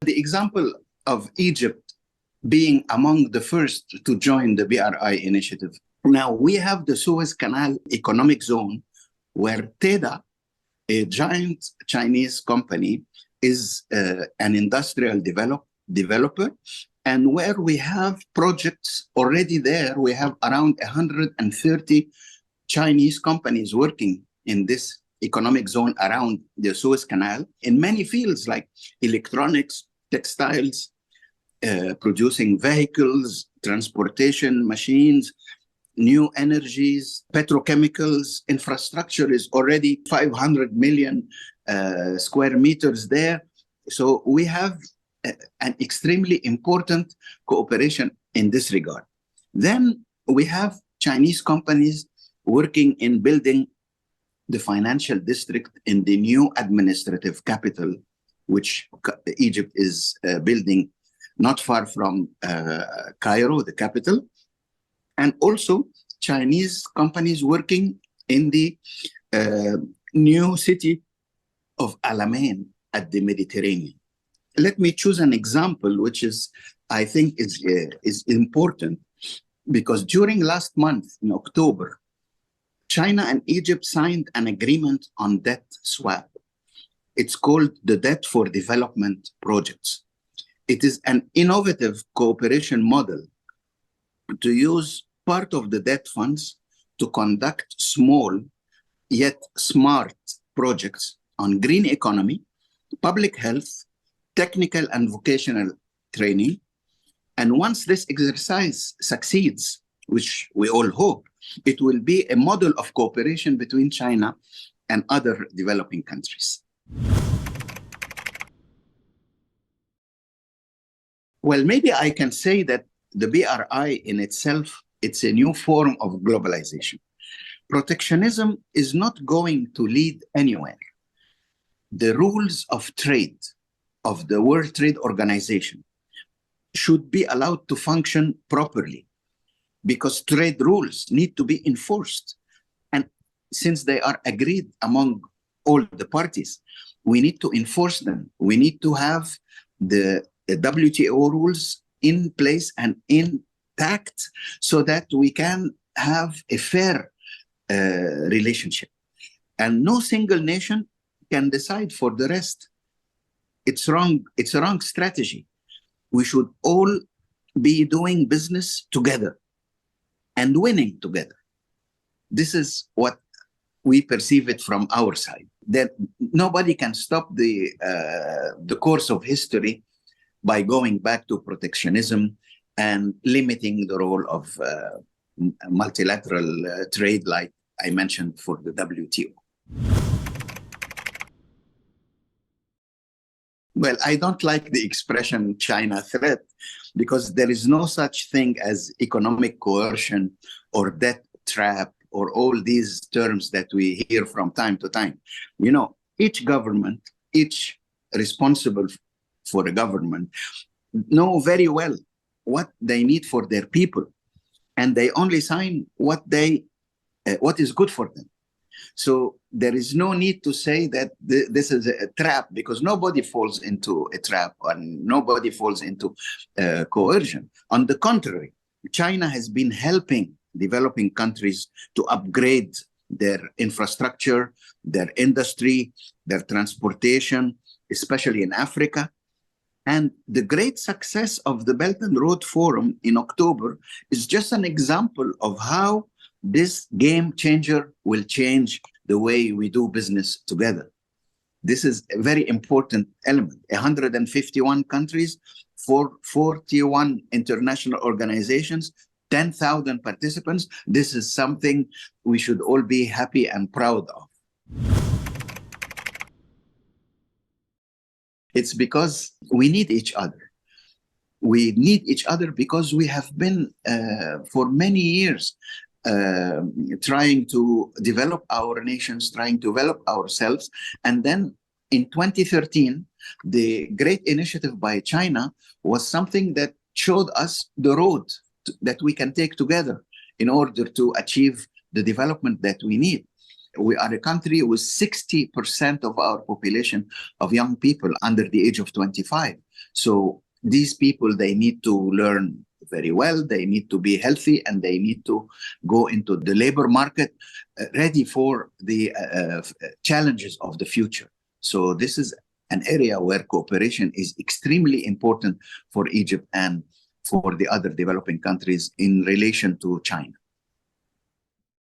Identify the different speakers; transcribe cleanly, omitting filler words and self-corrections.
Speaker 1: The example of Egypt being among the first to join the BRI initiative. Now, we have the Suez Canal Economic Zone, where TEDA, a giant Chinese company, is an industrial developer, and where we have projects already there. We have around 130 Chinese companies working in this economic zone around the Suez Canal in many fields like electronics, textiles, producing vehicles, transportation, machines, new energies, petrochemicals. Infrastructure is already 500 million square meters there. So we have an extremely important cooperation in this regard. Then we have Chinese companies working in building the financial district in the new administrative capital, which Egypt is building not far from Cairo, the capital. And also Chinese companies working in the new city of Alamein at the Mediterranean. Let me choose an example, which is, I think, is important, because during last month, in October, China and Egypt signed an agreement on debt swap. It's called the Debt for Development Projects. It is an innovative cooperation model to use part of the debt funds to conduct small yet smart projects on green economy, public health, technical and vocational training. And once this exercise succeeds, which we all hope, it will be a model of cooperation between China and other developing countries. Well, maybe I can say that the BRI in itself, it's a new form of globalization. Protectionism is not going to lead anywhere. The rules of trade of the World Trade Organization should be allowed to function properly, because trade rules need to be enforced. And since they are agreed among all the parties, we need to enforce them. We need to have the WTO rules in place and intact so that we can have a fair relationship. And no single nation can decide for the rest. It's wrong. It's a wrong strategy. We should all be doing business together and winning together. This is what we perceive it from our side. That nobody can stop the course of history by going back to protectionism and limiting the role of multilateral trade, like I mentioned for the WTO. Well, I don't like the expression China threat, because there is no such thing as economic coercion or debt trap or all these terms that we hear from time to time. You know, each government, each responsible for a government, know very well what they need for their people, and they only sign what is good for them. So there is no need to say that this is a trap, because nobody falls into a trap and nobody falls into coercion. On the contrary, China has been helping developing countries to upgrade their infrastructure, their industry, their transportation, especially in Africa. And the great success of the Belt and Road Forum in October is just an example of how this game changer will change the way we do business together. This is a very important element. 151 countries, 41 international organizations, 10,000 participants. This is something we should all be happy and proud of. It's because we need each other. We need each other because we have been, for many years, trying to develop our nations, trying to develop ourselves. And then in 2013, the great initiative by China was something that showed us the road that we can take together in order to achieve the development that we need. We are a country with 60% of our population of young people under the age of 25. So these people, they need to learn very well, they need to be healthy, and they need to go into the labor market ready for the challenges of the future. So this is an area where cooperation is extremely important for Egypt and for the other developing countries in relation to China.